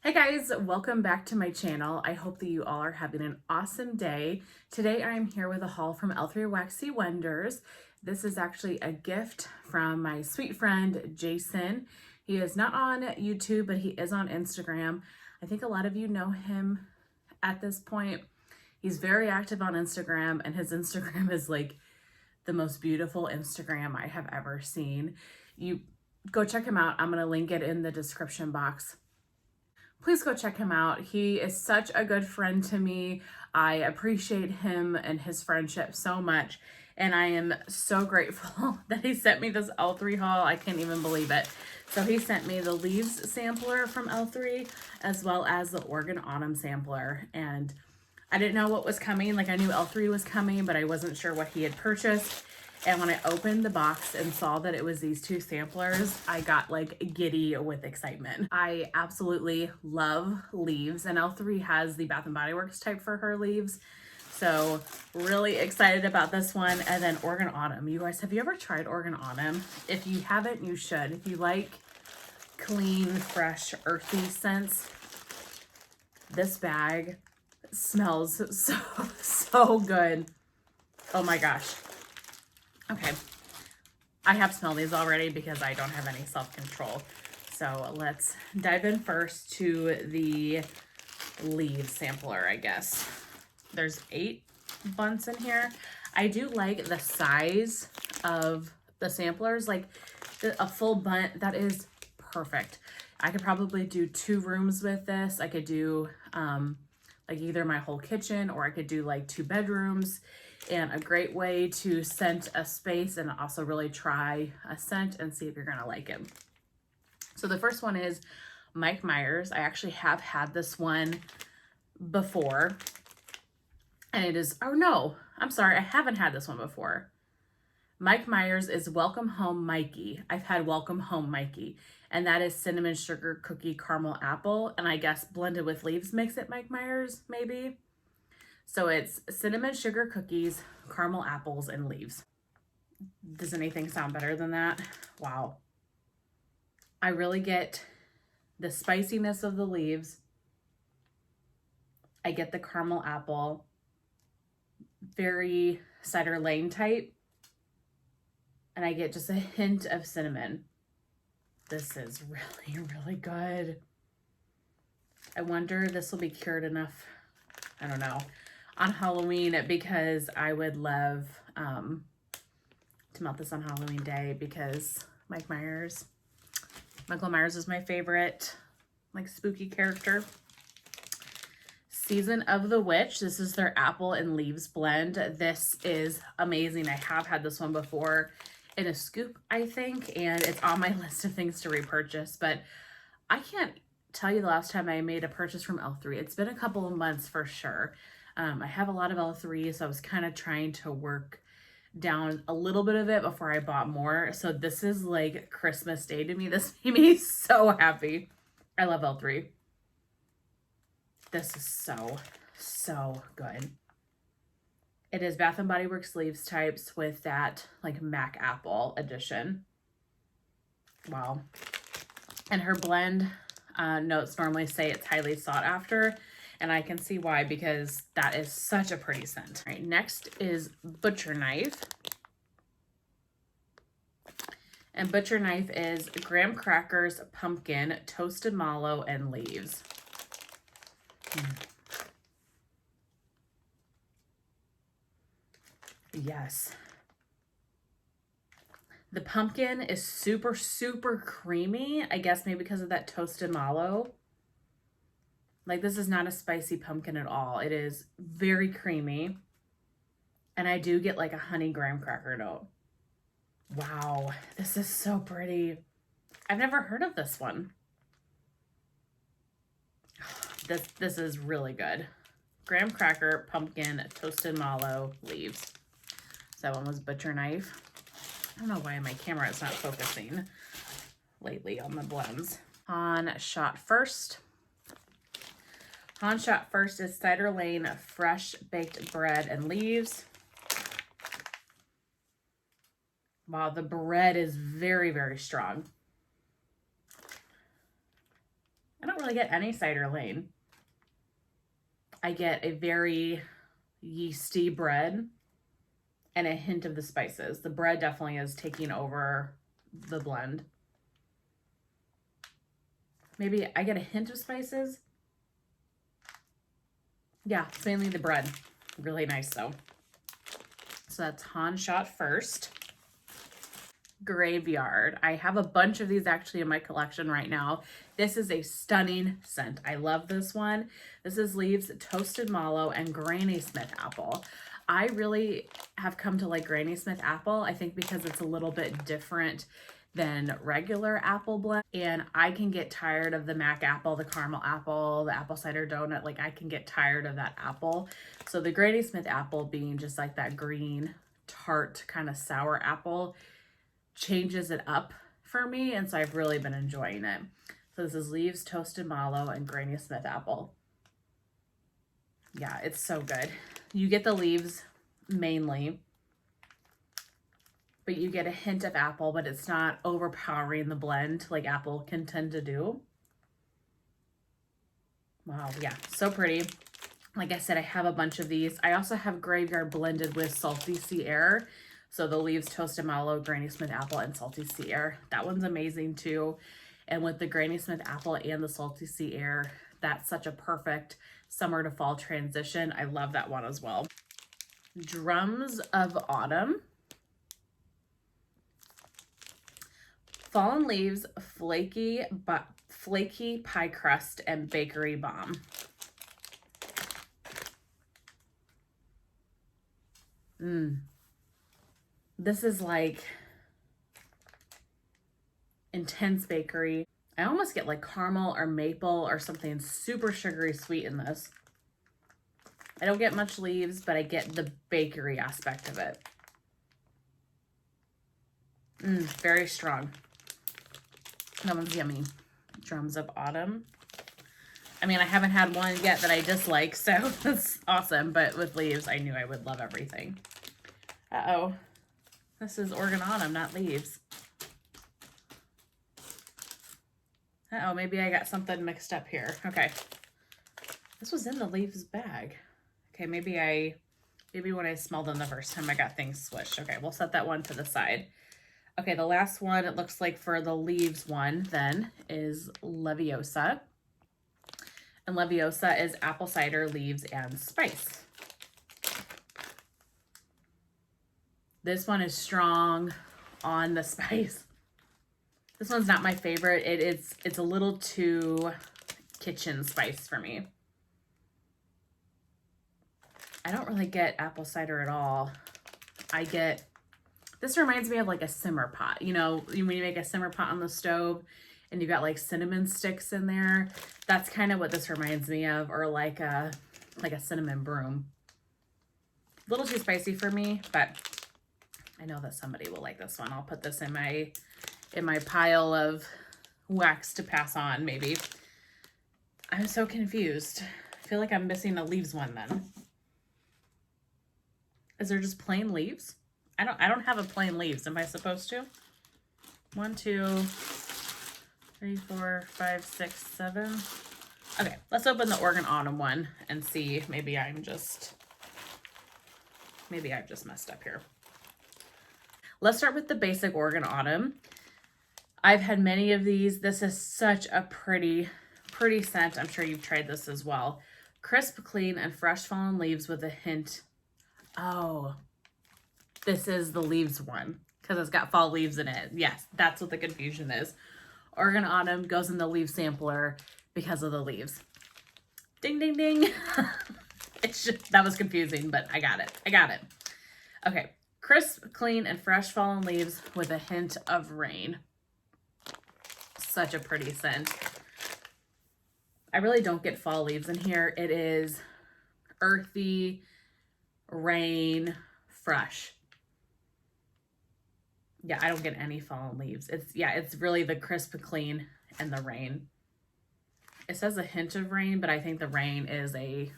Hey guys, welcome back to my channel. I hope that you all are having an awesome day. Today I am here with a haul from L3 Waxy Wonders. This is actually a gift from my sweet friend Jason. He is not on YouTube, but he is on Instagram. I think a lot of you know him at this point. He's very active on Instagram, and his Instagram is like the most beautiful Instagram I have ever seen. You go check him out. I'm going to link it in the description box. Please go check him out. He is such a good friend to me. I appreciate him and his friendship so much. And I am so grateful that he sent me this L3 haul. I can't even believe it. So he sent me the Leaves sampler from L3 as well as the Oregon Autumn sampler. And I didn't know what was coming. Like I knew L3 was coming, but I wasn't sure what he had purchased. And when I opened the box and saw that it was these two samplers, I got like giddy with excitement. I absolutely love Leaves, and L3 has the Bath & Body Works type for her leaves. So really excited about this one. And then Oregon Autumn. You guys, have you ever tried Oregon Autumn? If you haven't, you should. If you like clean, fresh, earthy scents, this bag smells so good. Oh my gosh. Okay, I have smelled these already because I don't have any self-control. So let's dive in first to the Leaves sampler, I guess. There's 8 bunts in here. I do like the size of the samplers, like a full bunt, that is perfect. I could probably do 2 rooms with this. I could do like either my whole kitchen, or I could do like 2 bedrooms. And a great way to scent a space and also really try a scent and see if you're gonna like it. So the first one is Mike Myers. I actually have had this one before, and it is, oh no, I'm sorry, I haven't had this one before. Mike Myers is Welcome Home Mikey. I've had Welcome Home Mikey, and that is cinnamon sugar cookie caramel apple, and I guess blended with leaves makes it Mike Myers, maybe. So it's cinnamon sugar cookies, caramel apples, and leaves. Does anything sound better than that? Wow. I really get the spiciness of the leaves. I get the caramel apple, very Cider Lane type. And I get just a hint of cinnamon. This is really good. I wonder if this will be cured enough, I don't know, on Halloween, because I would love to melt this on Halloween day, because Michael Myers is my favorite like spooky character. Season of the Witch. This is their apple and leaves blend. This is amazing. I have had this one before in a scoop, I think, and it's on my list of things to repurchase, but I can't tell you the last time I made a purchase from L3. It's been a couple of months for sure. I have a lot of L3, so I was kind of trying to work down a little bit of it before I bought more. So this is like Christmas Day to me. This made me so happy. I love L3. This is so good. It is Bath & Body Works leaves types with that like Mac Apple edition. Wow. And her blend notes normally say it's highly sought after, and I can see why, because that is such a pretty scent. All right, next is Butcher Knife. And Butcher Knife is graham crackers, pumpkin, toasted mallow, and leaves. Yes. The pumpkin is super creamy. I guess maybe because of that toasted mallow. Like, this is not a spicy pumpkin at all. It is very creamy. And I do get like a honey graham cracker note. Wow, this is so pretty. I've never heard of this one. This is really good. Graham cracker, pumpkin, toasted mallow, leaves. So that one was Butcher Knife. I don't know why my camera is not focusing lately on the blends. On Shot First. On Shot First is Cider Lane fresh baked bread and leaves. Wow, the bread is very strong. I don't really get any cider lane. I get a very yeasty bread and a hint of the spices. The bread definitely is taking over the blend. Maybe I get a hint of spices. Yeah, it's mainly the bread. Really nice though. So that's Han Shot first. Graveyard. I have a bunch of these actually in my collection right now. This is a stunning scent. I love this one. This is Leaves, Toasted Mallow, and Granny Smith Apple. I really have come to like Granny Smith Apple, I think because it's a little bit different than regular apple blend. And I can get tired of the Mac apple, the caramel apple, the apple cider donut. Like I can get tired of that apple. So the Granny Smith apple being just like that green, tart, kind of sour apple changes it up for me. And so I've really been enjoying it. So this is Leaves, Toasted Mallow, and Granny Smith Apple. Yeah, it's so good. You get the leaves mainly, but you get a hint of apple, but it's not overpowering the blend like apple can tend to do. Wow, yeah, so pretty. Like I said, I have a bunch of these. I also have Graveyard blended with Salty Sea Air. So the Leaves, Toasted Mallow, Granny Smith Apple, and Salty Sea Air. That one's amazing too. And with the Granny Smith Apple and the Salty Sea Air, that's such a perfect summer to fall transition. I love that one as well. Drums of Autumn. Fallen Leaves, Flaky Pie Crust, and Bakery Bomb. This is like intense bakery. I almost get like caramel or maple or something super sugary sweet in this. I don't get much leaves, but I get the bakery aspect of it. Very strong. That one's yummy. Drums of Autumn. I mean, I haven't had one yet that I dislike, so that's awesome. But with leaves, I knew I would love everything. Uh-oh. This is Organ Autumn, not leaves. Uh-oh, maybe I got something mixed up here. Okay. This was in the leaves bag. Okay, maybe when I smelled them the first time, I got things switched. Okay, we'll set that one to the side. Okay, the last one, it looks like for the leaves one, then, is Leviosa. And Leviosa is apple cider, leaves, and spice. This one is strong on the spice. This one's not my favorite. It's a little too kitchen spice for me. I don't really get apple cider at all. This reminds me of like a simmer pot. You know, when you make a simmer pot on the stove and you got like cinnamon sticks in there, that's kind of what this reminds me of, or like a cinnamon broom. A little too spicy for me, but I know that somebody will like this one. I'll put this in my pile of wax to pass on, maybe. I'm so confused. I feel like I'm missing a leaves one then. Is there just plain leaves? I don't have a plain leaves. Am I supposed to? 1, 2, 3, 4, 5, 6, 7. Okay, let's open the Organ Autumn one and see. Maybe I've just messed up here. Let's start with the basic Organ Autumn. I've had many of these. This is such a pretty scent. I'm sure you've tried this as well. Crisp, clean, and fresh fallen leaves with a hint. Oh, this is the leaves one because it's got fall leaves in it. Yes, that's what the confusion is. Organ Autumn goes in the leaf sampler because of the leaves. Ding, ding, ding. That was confusing, but I got it. Okay. Crisp, clean, and fresh fallen leaves with a hint of rain. Such a pretty scent. I really don't get fall leaves in here. It is earthy, rain, fresh. Yeah, I don't get any fallen leaves. It's really the crisp, clean, and the rain. It says a hint of rain, but I think the rain is a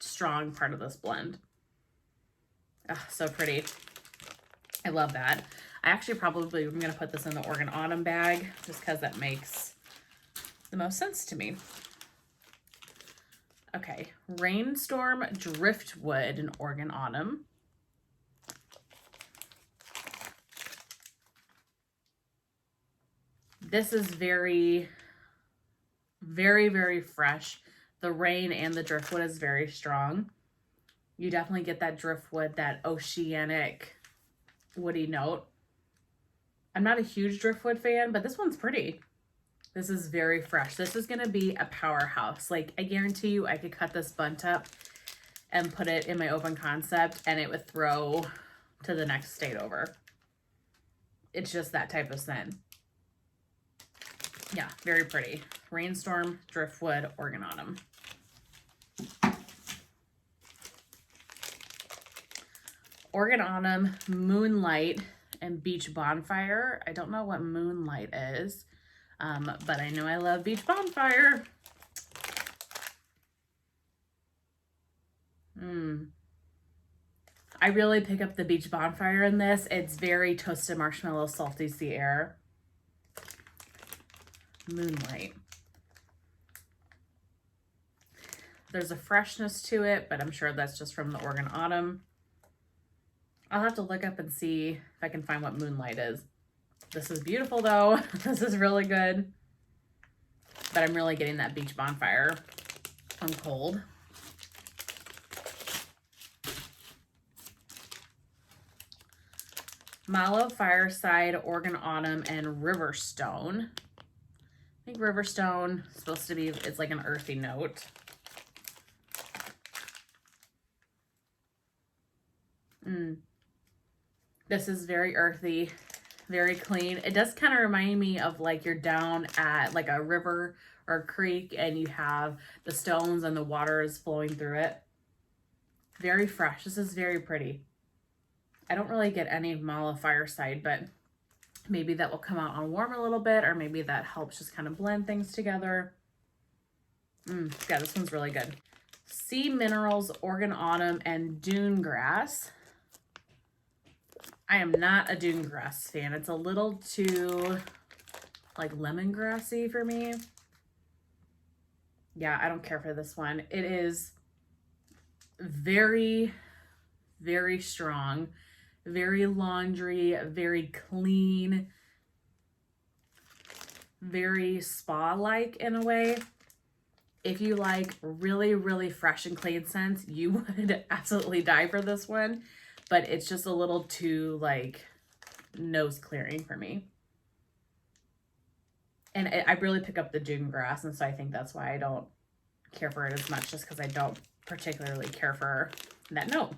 strong part of this blend. Oh, so pretty. I love that. I actually probably am going to put this in the Organ Autumn bag just because that makes the most sense to me. Okay, Rainstorm Driftwood in Oregon Autumn. This is very, very, very fresh. The rain and the driftwood is very strong. You definitely get that driftwood, that oceanic woody note. I'm not a huge driftwood fan, but this one's pretty. This is very fresh. This is gonna be a powerhouse. Like, I guarantee you I could cut this bunt up and put it in my open concept and it would throw to the next state over. It's just that type of scent. Yeah, very pretty. Rainstorm, Driftwood, Oregon Autumn. Oregon Autumn, Moonlight, and Beach Bonfire. I don't know what Moonlight is, but I know I love Beach Bonfire. I really pick up the Beach Bonfire in this. It's very toasted marshmallow, salty sea air. Moonlight. There's a freshness to it, but I'm sure that's just from the Oregon Autumn. I'll have to look up and see if I can find what Moonlight is. This is beautiful though. This is really good. But I'm really getting that Beach Bonfire from Cold. Mallow, Fireside, Oregon Autumn, and Riverstone. I think Riverstone is supposed to be, it's like an earthy note. This is very earthy, very clean. It does kind of remind me of like you're down at like a river or a creek and you have the stones and the water is flowing through it. Very fresh. This is very pretty. I don't really get any Mallow Fireside, but maybe that will come out on warm a little bit, or maybe that helps just kind of blend things together. Yeah, this one's really good. Sea Minerals, Oregon Autumn, and Dune Grass. I am not a dune grass fan. It's a little too like lemongrassy for me. Yeah, I don't care for this one. It is very, very strong, very laundry, very clean, very spa-like in a way. If you like really, really fresh and clean scents, you would absolutely die for this one. But it's just a little too like nose clearing for me. And I really pick up the dune grass, and so I think that's why I don't care for it as much, just because I don't particularly care for that note.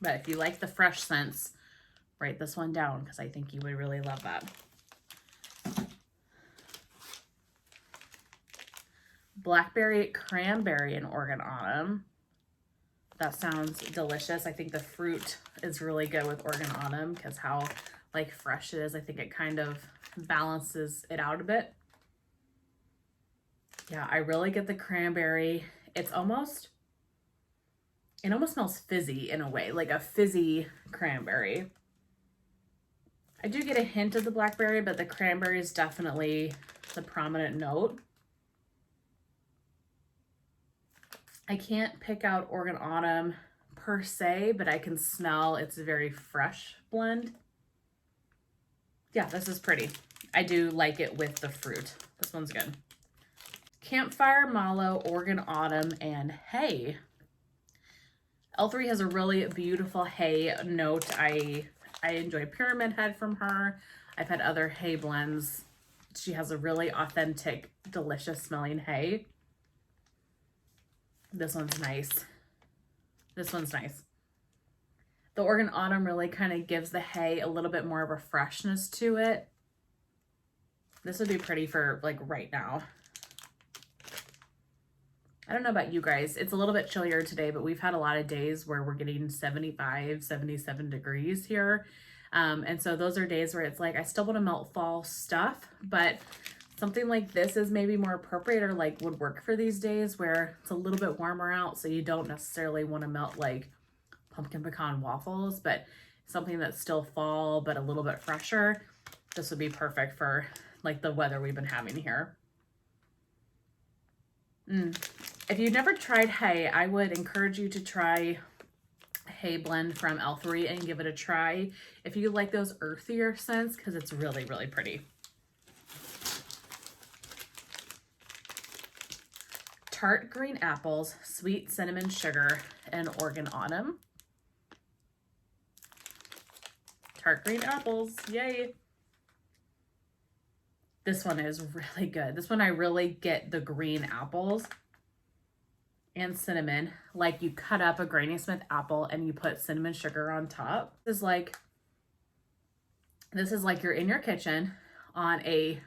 But if you like the fresh scents, write this one down because I think you would really love that. Blackberry Cranberry in Oregon Autumn. That sounds delicious. I think the fruit is really good with Oregon Autumn because how like fresh it is. I think it kind of balances it out a bit. Yeah, I really get the cranberry. It almost smells fizzy in a way, like a fizzy cranberry. I do get a hint of the blackberry, but the cranberry is definitely the prominent note. I can't pick out Oregon Autumn per se, but I can smell it's a very fresh blend. Yeah, this is pretty. I do like it with the fruit. This one's good. Campfire, Mallow, Oregon Autumn, and Hay. L3 has a really beautiful hay note. I enjoy Pyramid Head from her. I've had other hay blends. She has a really authentic, delicious smelling hay. This one's nice. This one's nice. The Oregon Autumn really kind of gives the hay a little bit more of a freshness to it. This would be pretty for like right now. I don't know about you guys. It's a little bit chillier today, but we've had a lot of days where we're getting 75, 77 degrees here. And so those are days where it's like, I still want to melt fall stuff, but something like this is maybe more appropriate or like would work for these days where it's a little bit warmer out. So you don't necessarily want to melt like pumpkin pecan waffles, but something that's still fall, but a little bit fresher. This would be perfect for like the weather we've been having here. If you've never tried hay, I would encourage you to try hay blend from L3 and give it a try if you like those earthier scents, because it's really, really pretty. Tart green apples, sweet cinnamon sugar, and Oregon autumn. Tart green apples, yay. This one is really good. This one I really get the green apples and cinnamon. Like you cut up a Granny Smith apple and you put cinnamon sugar on top. This is like you're in your kitchen on a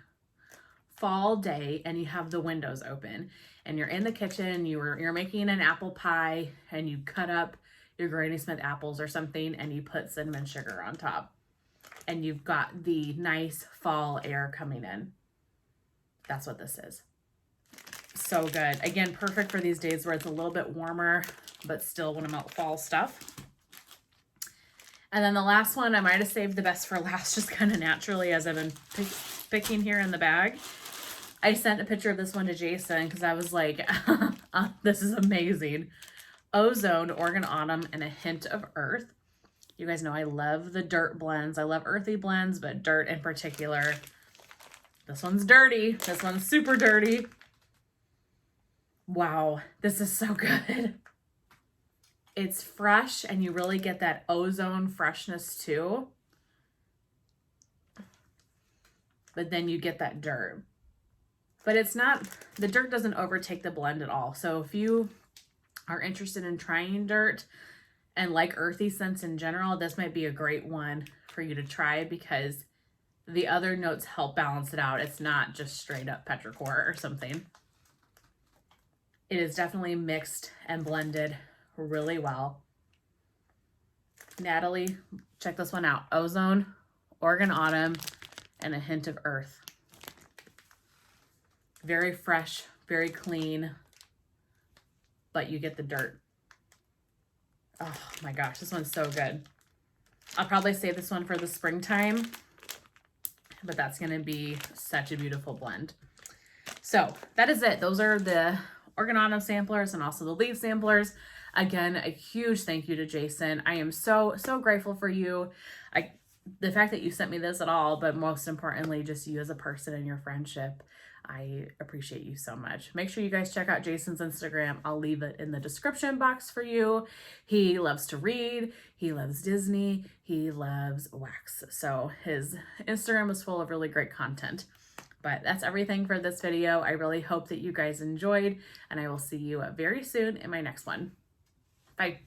fall day and you have the windows open and you're in the kitchen, you're making an apple pie and you cut up your Granny Smith apples or something and you put cinnamon sugar on top. And you've got the nice fall air coming in. That's what this is. So good. Again, perfect for these days where it's a little bit warmer, but still want to melt fall stuff. And then the last one, I might have saved the best for last, just kind of naturally as I've been picking here in the bag. I sent a picture of this one to Jason because I was like, this is amazing. Ozone, Oregon Autumn, and a hint of earth. You guys know I love the dirt blends. I love earthy blends, but dirt in particular. This one's dirty. This one's super dirty. Wow, this is so good. It's fresh and you really get that ozone freshness too. But then you get that dirt. But it's not, the dirt doesn't overtake the blend at all. So if you are interested in trying dirt and like earthy scents in general, this might be a great one for you to try because the other notes help balance it out. It's not just straight up petrichor or something. It is definitely mixed and blended really well. Natalie, check this one out. Ozone, Oregon Autumn, and a hint of earth. Very fresh, very clean, but you get the dirt. Oh my gosh, this one's so good. I'll probably save this one for the springtime, but that's going to be such a beautiful blend. So that is it. Those are the Oregon Autumn samplers and also the leaf samplers. Again, a huge thank you to Jason. I am so grateful for you. The fact that you sent me this at all, but most importantly, just you as a person and your friendship. I appreciate you so much. Make sure you guys check out Jason's Instagram. I'll leave it in the description box for you. He loves to read. He loves Disney. He loves wax. So his Instagram is full of really great content. But that's everything for this video. I really hope that you guys enjoyed, and I will see you very soon in my next one. Bye.